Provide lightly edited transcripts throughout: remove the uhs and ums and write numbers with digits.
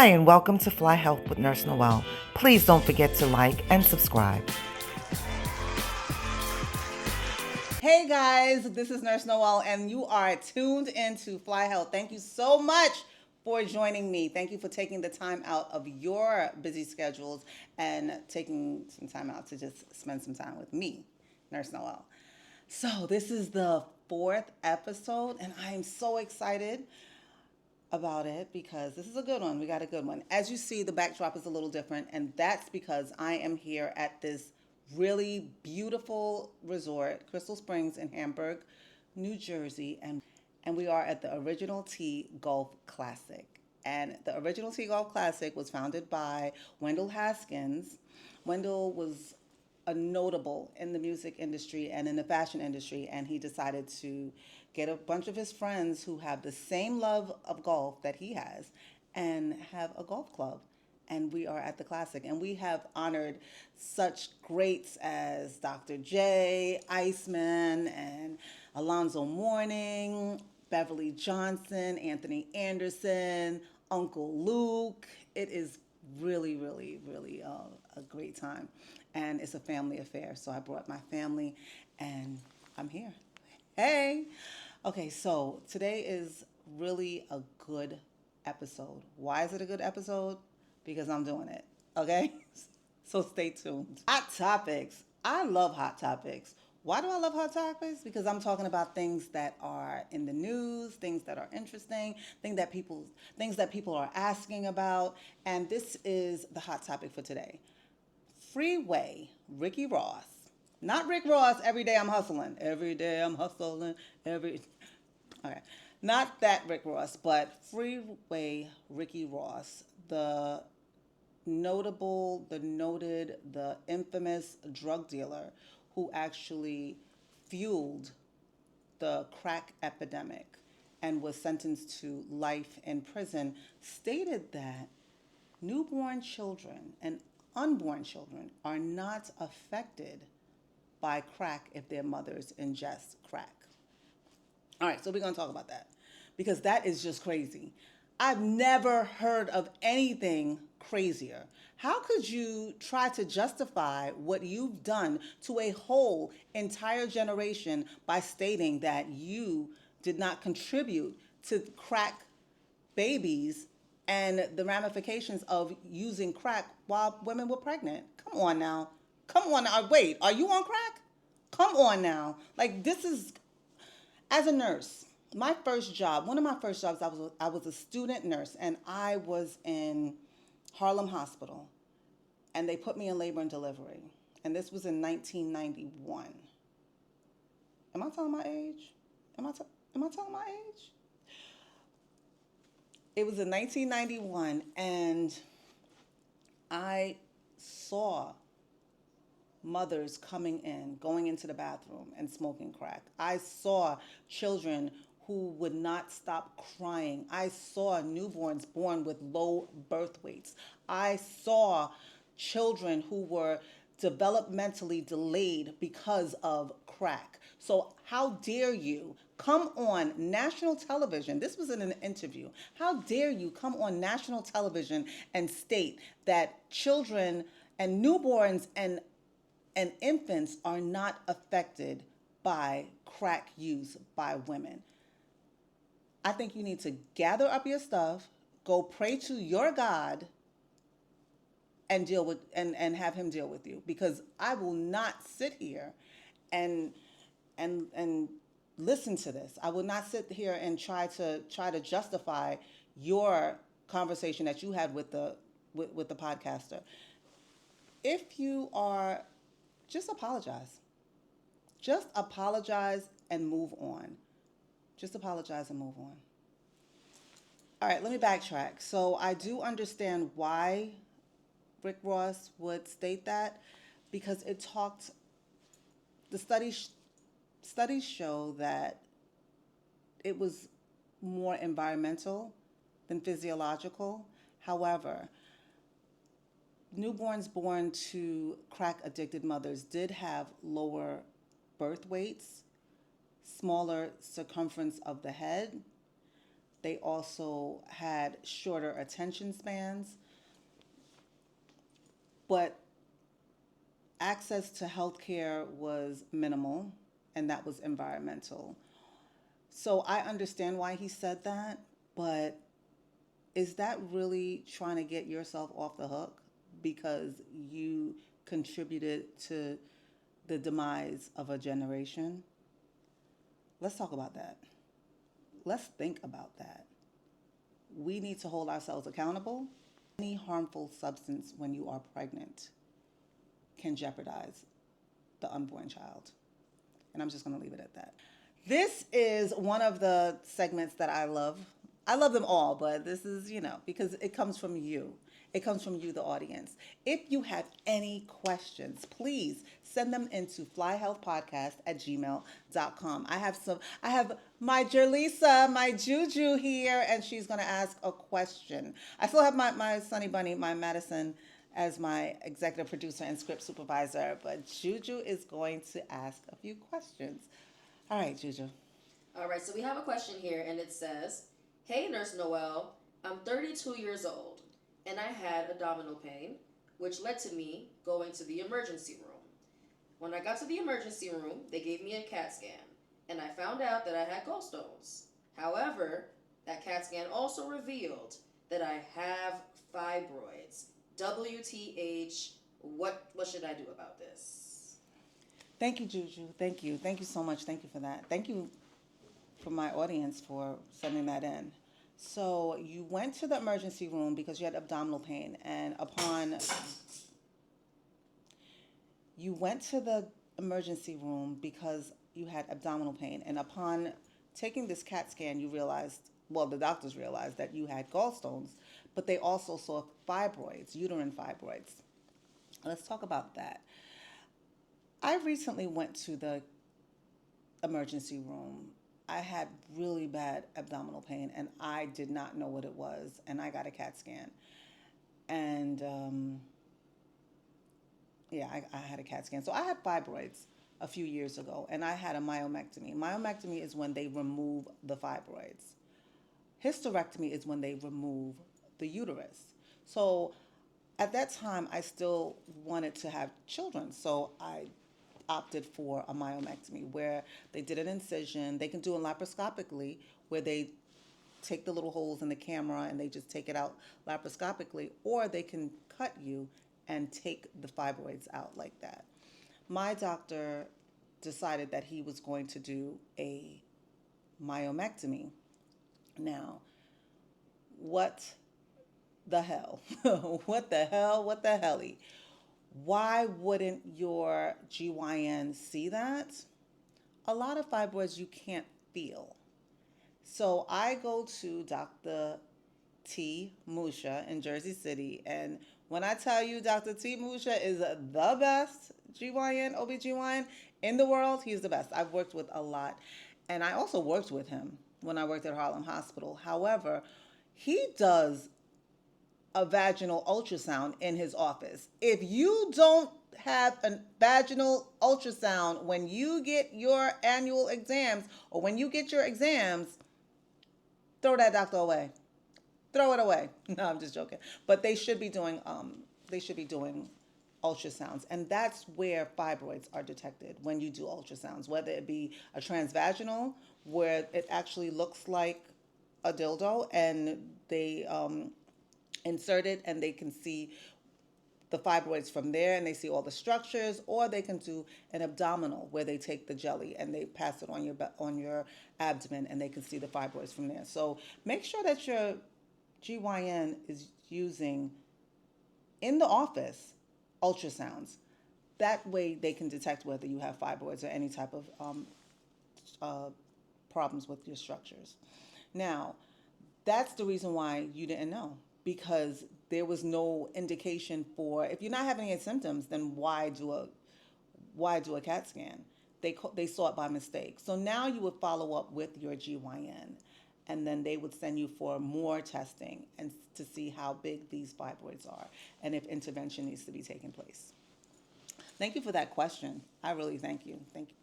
Hi, and welcome to FlyHealth with Nurse Noel. Please don't forget to like and subscribe. Hey guys, this is Nurse Noel, and you are tuned into FlyHealth. Thank you so much for joining me. Thank you for taking the time out of your busy schedules and taking some time out to just spend some time with me, Nurse Noel. So, this is the fourth episode, and I am so excited about it because this is a good one. We got a good one. As you see, the backdrop is a little different, and that's because I am here at this really beautiful resort, Crystal Springs in Hamburg, New Jersey, and we are at the Original T Golf Classic. And the Original T Golf Classic was founded by Wendell Haskins. Wendell was a notable in the music industry and in the fashion industry, and he decided to get a bunch of his friends who have the same love of golf that he has and have a golf club. And we are at the Classic, and we have honored such greats as Dr. J, Iceman, and Alonzo Mourning, Beverly Johnson, Anthony Anderson, Uncle Luke. It is really, really, really a great time. And it's a family affair. So I brought my family, and I'm here. Hey. Okay, so today is really a good episode. Why is it a good episode? Because I'm doing it. Okay? So stay tuned. Hot topics. I love hot topics. Why do I love hot topics? Because I'm talking about things that are in the news, things that are interesting, things that people are asking about, and this is the hot topic for today. Freeway Ricky Ross. Not Rick Ross, every day I'm hustling. Every day I'm hustling. Okay. Not that Rick Ross, but Freeway Ricky Ross, the noted, the infamous drug dealer who actually fueled the crack epidemic and was sentenced to life in prison, stated that newborn children and unborn children are not affected by crack if their mothers ingest crack. All right, so we're going to talk about that because that is just crazy. I've never heard of anything crazier. How could you try to justify what you've done to a whole entire generation by stating that you did not contribute to crack babies and the ramifications of using crack while women were pregnant? Come on now. Come on now. Wait, are you on crack? Come on now. Like, this is, as a nurse, my first job, one of my first jobs, I was a student nurse, and I was in Harlem Hospital, and they put me in labor and delivery, and this was in 1991. Am I telling my age? Am I telling my age? It was in 1991, and I saw mothers coming in, going into the bathroom and smoking crack. I saw children who would not stop crying. I saw newborns born with low birth weights. I saw children who were developmentally delayed because of crack. So how dare you come on national television? This was in an interview. How dare you come on national television and state that children and newborns and infants are not affected by crack use by women? I think you need to gather up your stuff, go pray to your God, and deal with and have him deal with you, because I will not sit here and and listen to this. I will not sit here and try to justify your conversation that you had with the podcaster. If you are, just apologize. Just apologize and move on. Just apologize and move on. All right, let me backtrack. So I do understand why Rick Ross would state that, because the studies show that it was more environmental than physiological. However, newborns born to crack addicted mothers did have lower birth weights, smaller circumference of the head, They also had shorter attention spans, but access to healthcare was minimal, and that was environmental. So I understand why he said that, but is that really trying to get yourself off the hook because you contributed to the demise of a generation? Let's talk about that. Let's think about that. We need to hold ourselves accountable. Any harmful substance when you are pregnant can jeopardize the unborn child. And I'm just going to leave it at that. This is one of the segments that I love. I love them all, but this is, because it comes from you. It comes from you, the audience. If you have any questions, please send them into flyhealthpodcast@gmail.com. I have my Jerlisa, my Juju here, and she's going to ask a question. I still have my Sunny Bunny, my Madison, as my executive producer and script supervisor, but Juju is going to ask a few questions. All right, Juju. All right, so we have a question here, and it says, "Hey, Nurse Noel, I'm 32 years old, and I had abdominal pain, which led to me going to the emergency room. When I got to the emergency room, they gave me a CAT scan, and I found out that I had gallstones. However, that CAT scan also revealed that I have fibroids. WTH, what should I do about this?" Thank you, Juju. Thank you. Thank you so much. Thank you for that. Thank you for my audience for sending that in. So you went to the emergency room because you had abdominal pain, and you went to the emergency room because you had abdominal pain, and upon taking this CAT scan, you realized, well, the doctors realized that you had gallstones, but they also saw fibroids, uterine fibroids. Let's talk about that. I recently went to the emergency room. I had really bad abdominal pain, and I did not know what it was, and I got a CAT scan. And I had a CAT scan. So I had fibroids a few years ago, and I had a myomectomy. Myomectomy is when they remove the fibroids. Hysterectomy is when they remove the uterus. So at that time, I still wanted to have children, so I opted for a myomectomy where they did an incision. They can do it laparoscopically, where they take the little holes in the camera and they just take it out laparoscopically, or they can cut you and take the fibroids out like that. My doctor decided that he was going to do a myomectomy. Now, what the hell? What the hell? What the helly? Why wouldn't your GYN see that? A lot of fibroids you can't feel. So I go to Dr. T. Musha in Jersey City, and when I tell you Dr. T. Musha is the best GYN, OBGYN in the world, he's the best. I've worked with a lot, and I also worked with him when I worked at Harlem Hospital. However, he does a vaginal ultrasound in his office. If you don't have a vaginal ultrasound when you get your annual exams or when you get your exams, throw that doctor away. Throw it away. No, I'm just joking. But they should be doing ultrasounds, and that's where fibroids are detected when you do ultrasounds, whether it be a transvaginal where it actually looks like a dildo and they insert it and they can see the fibroids from there and they see all the structures, or they can do an abdominal where they take the jelly and they pass it on your abdomen and they can see the fibroids from there. So make sure that your GYN is using in the office ultrasounds. That way they can detect whether you have fibroids or any type of problems with your structures. Now, that's the reason why you didn't know, because there was no indication for, if you're not having any symptoms, then why do a CAT scan? They saw it by mistake. So now you would follow up with your GYN, and then they would send you for more testing and to see how big these fibroids are and if intervention needs to be taking place. Thank you for that question. I really thank you. Thank you.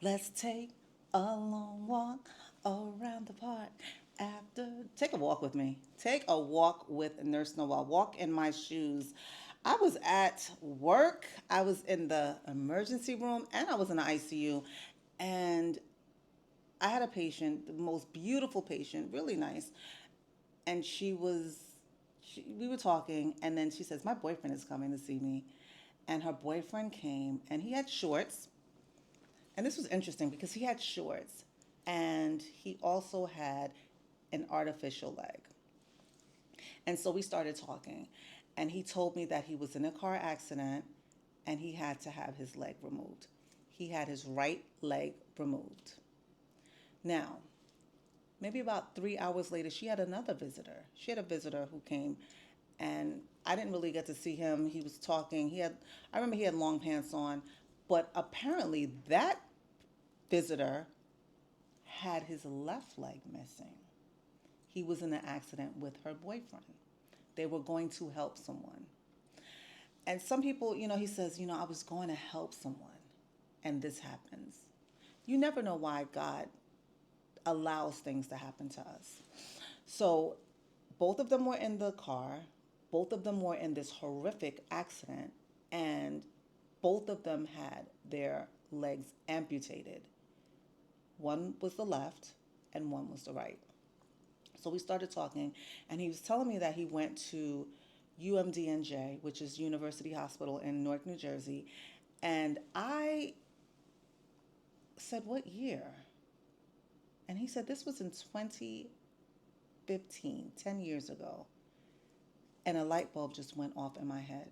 Let's take a long walk around the park After, take a walk with me. Take a walk with Nurse Noel. Walk in my shoes. I was at work. I was in the emergency room and I was in the ICU. And I had a patient, the most beautiful patient, really nice. And we were talking, and then she says, "My boyfriend is coming to see me." And her boyfriend came, and he had shorts. And this was interesting because he had shorts, and he also had an artificial leg. And so we started talking, and he told me that he was in a car accident and he had to have his leg removed. He had his right leg removed. Now, maybe about 3 hours later, she had another visitor. She had a visitor who came, and I didn't really get to see him. He was talking. I remember he had long pants on, but apparently that visitor had his left leg missing. He was in an accident with her boyfriend. They were going to help someone. And some people, he says, I was going to help someone, and this happens. You never know why God allows things to happen to us. So both of them were in the car. Both of them were in this horrific accident, and both of them had their legs amputated. One was the left and one was the right. So we started talking, and he was telling me that he went to UMDNJ, which is University Hospital in Newark, New Jersey. And I said, "What year?" And he said, "This was in 2015, 10 years ago." And a light bulb just went off in my head.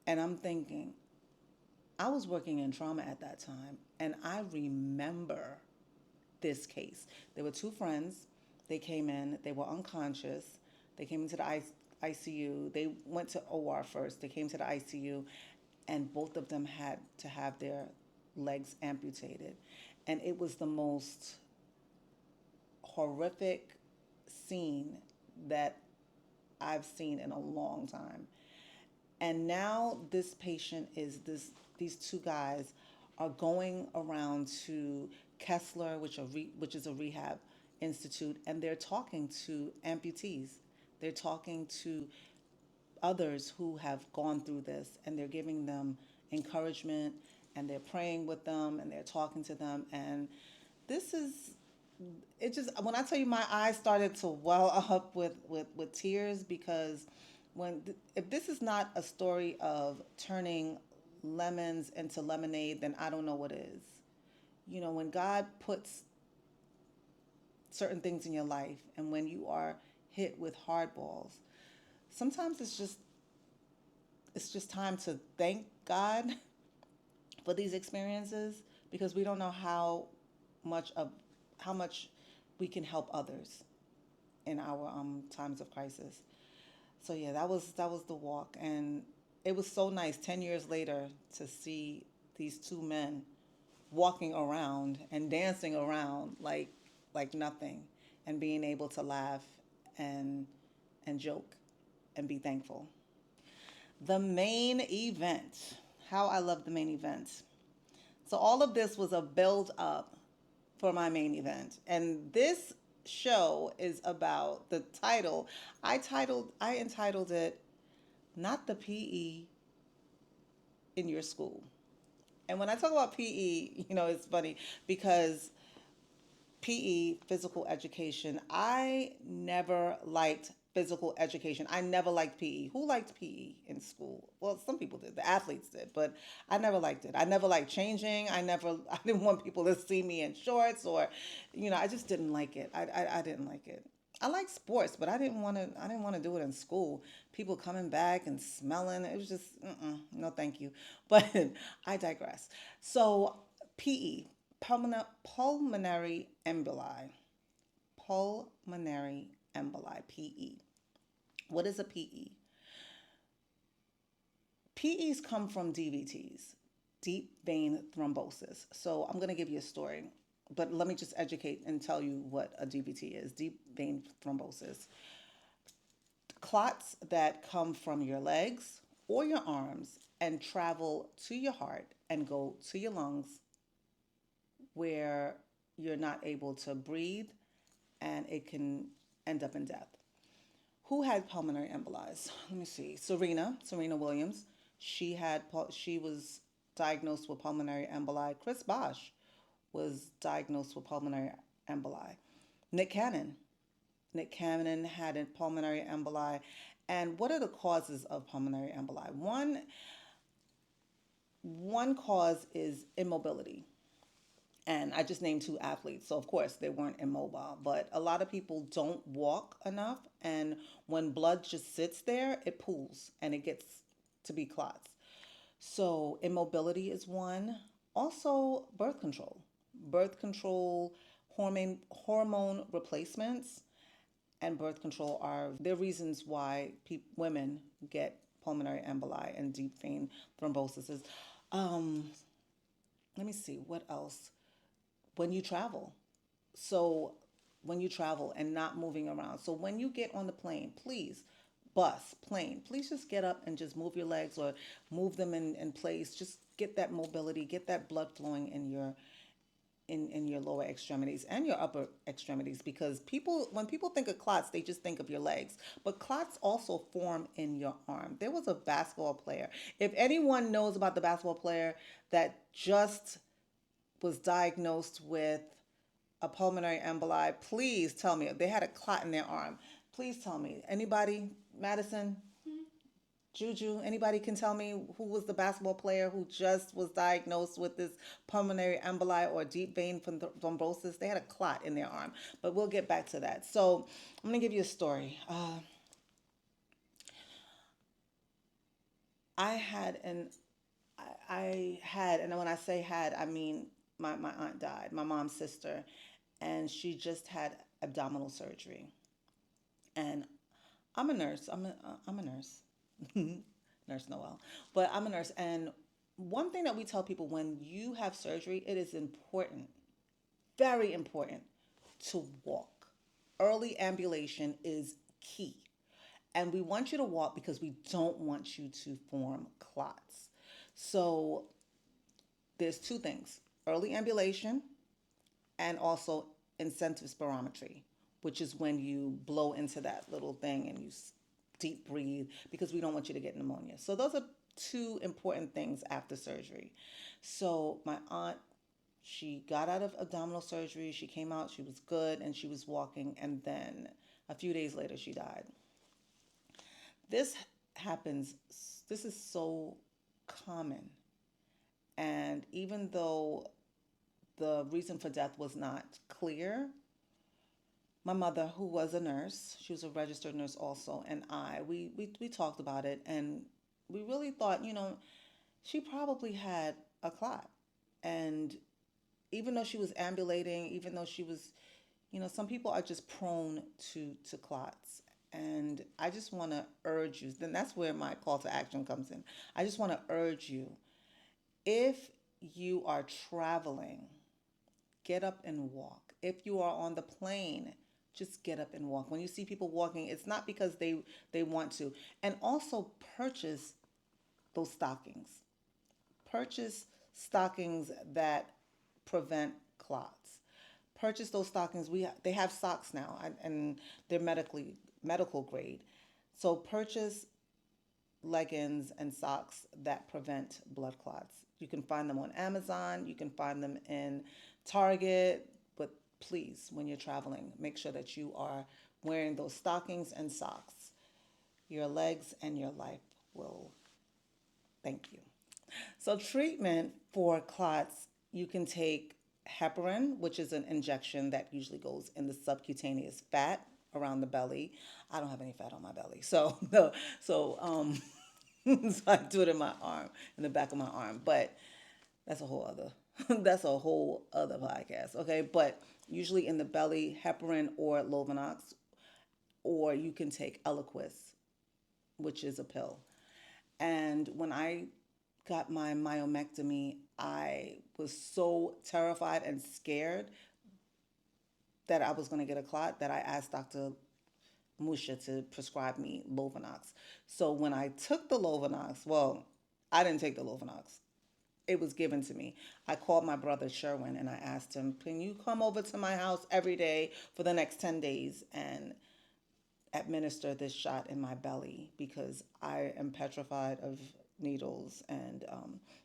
And I'm thinking, I was working in trauma at that time, and I remember this case. There were two friends. They came in, they were unconscious. They came into the ICU. They went to OR first. They came to the ICU, and both of them had to have their legs amputated. And it was the most horrific scene that I've seen in a long time. And now this patient these two guys are going around to Kessler, which is a rehab institute, and they're talking to amputees. They're talking to others who have gone through this, and they're giving them encouragement, and they're praying with them, and they're talking to them. And this is it just when I tell you my eyes started to well up with tears, because if this is not a story of turning lemons into lemonade, then I don't know what is. When God puts certain things in your life, and when you are hit with hardballs, sometimes it's just time to thank God for these experiences, because we don't know much of how much we can help others in our times of crisis. So yeah, that was the walk, and it was so nice 10 years later to see these two men walking around and dancing around like nothing, and being able to laugh and joke and be thankful. The main event. How I love the main event. So all of this was a build up for my main event. And this show is about the title. I entitled it Not the PE in Your School. And when I talk about PE, it's funny because PE, physical education, I never liked physical education. I never liked PE. Who liked PE in school? Well, some people did. The athletes did, but I never liked it. I never liked changing. I didn't want people to see me in shorts, or, I just didn't like it. I didn't like it. I like sports, but I didn't want to do it in school. People coming back and smelling. It was just, no, thank you. But I digress. So PE, pulmonary emboli. Pulmonary emboli, PE. What is a PE? PEs come from DVTs, deep vein thrombosis. So I'm going to give you a story, but let me just educate and tell you what a DVT is, deep vein thrombosis. Clots that come from your legs or your arms and travel to your heart and go to your lungs, where you're not able to breathe and it can end up in death. Who had pulmonary emboli? Let me see. Serena Williams. She was diagnosed with pulmonary emboli. Chris Bosh was diagnosed with pulmonary emboli. Nick Cannon. Nick Cannon had a pulmonary emboli. And what are the causes of pulmonary emboli? One cause is immobility. And I just named two athletes. So, of course, they weren't immobile. But a lot of people don't walk enough. And when blood just sits there, it pools and it gets to be clots. So, immobility is one. Also, birth control. Birth control, hormone replacements, and birth control are the reasons why women get pulmonary emboli and deep vein thrombosis. Um, Let me see, what else? When you travel. So when you travel and not moving around. So when you get on the plane, please, bus, plane, please just get up and just move your legs or move them in place. Just get that mobility, get that blood flowing in your lower extremities and your upper extremities, because when people think of clots, they just think of your legs, but clots also form in your arm. There was a basketball player, if anyone knows about the basketball player that just was diagnosed with a pulmonary emboli, please tell me. They had a clot in their arm. Please tell me. Anybody? Madison? Juju, anybody can tell me who was the basketball player who just was diagnosed with this pulmonary emboli or deep vein thrombosis? They had a clot in their arm, but we'll get back to that. So I'm going to give you a story. I had, and when I say had, I mean my aunt died, my mom's sister, and she just had abdominal surgery. And I'm a nurse. I'm a nurse. Nurse Noel. But I'm a nurse. And one thing that we tell people, when you have surgery, it is important, very important, to walk. Early ambulation is key. And we want you to walk because we don't want you to form clots. So there's two things: early ambulation and also incentive spirometry, which is when you blow into that little thing and you deep breathe, because we don't want you to get pneumonia. So those are two important things after surgery. So my aunt, she got out of abdominal surgery, she came out, she was good, and she was walking, and then a few days later she died. This happens, this is so common. And even though the reason for death was not clear, my mother, who was a nurse, she was a registered nurse also, and we talked about it, and we really thought, she probably had a clot. And even though she was ambulating, even though she was, some people are just prone to clots. And I just want to urge you, then that's where my call to action comes in. I just want to urge you, if you are traveling, get up and walk. If you are on the plane, just get up and walk. When you see people walking, it's not because they want to. And also purchase those stockings. Purchase stockings that prevent clots. Purchase those stockings. They have socks now, and they're medical grade. So purchase leggings and socks that prevent blood clots. You can find them on Amazon. You can find them in Target. But please, when you're traveling, make sure that you are wearing those stockings and socks. Your legs and your life will thank you. So treatment for clots, you can take heparin, which is an injection that usually goes in the subcutaneous fat around the belly. I don't have any fat on my belly, so no. So so I do it in my arm, in the back of my arm. But that's a whole other that's a whole other podcast. Okay, but usually in the belly, heparin or Lovenox, or you can take Eliquis, which is a pill. And when I got my myomectomy, I was so terrified and scared that I was going to get a clot that I asked Dr. Musha to prescribe me Lovenox. So when I took the Lovenox, well, I didn't take the Lovenox. it was given to me. I called my brother Sherwin and I asked him, can you come over to my house every day for the next 10 days and administer this shot in my belly because I am petrified of needles, and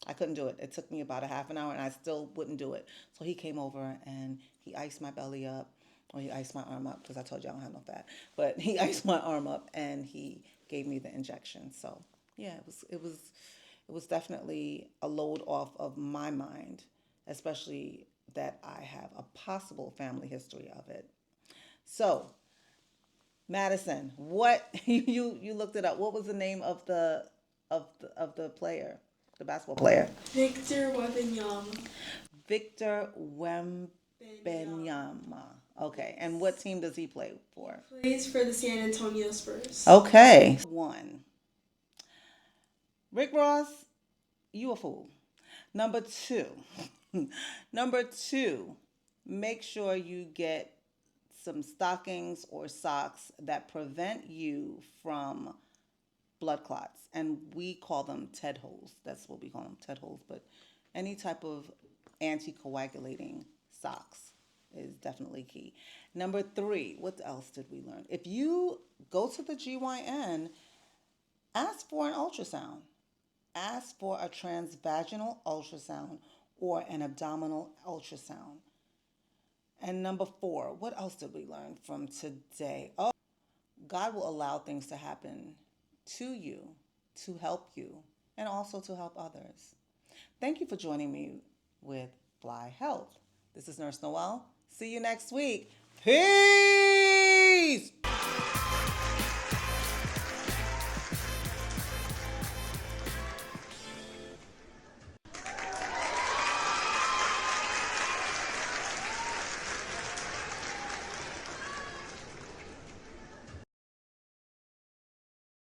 I couldn't do it. It took me about a half an hour and I still wouldn't do it. So he came over and he iced my belly up, or he iced my arm up because I told you I don't have no fat, but he iced my arm up and he gave me the injection. So yeah, it was definitely a load off of my mind, especially that I have a possible family history of it. So Madison, what you looked it up? What was the name of the player, the basketball player? Victor Wembanyama. Victor Wembanyama. Okay, and what team does he play for? Plays for the San Antonio Spurs. Okay, 1. Rick Ross, you a fool. Number 2. Number 2, make sure you get some stockings or socks that prevent you from blood clots. And we call them TED holes. That's what we call them, TED holes. But any type of anticoagulating socks is definitely key. Number 3, what else did we learn? If you go to the GYN, ask for an ultrasound. Ask for a transvaginal ultrasound or an abdominal ultrasound. And number 4, what else did we learn from today? Oh, God will allow things to happen to you, to help you, and also to help others. Thank you for joining me with FlyHealth. This is Nurse Noel. See you next week. Peace!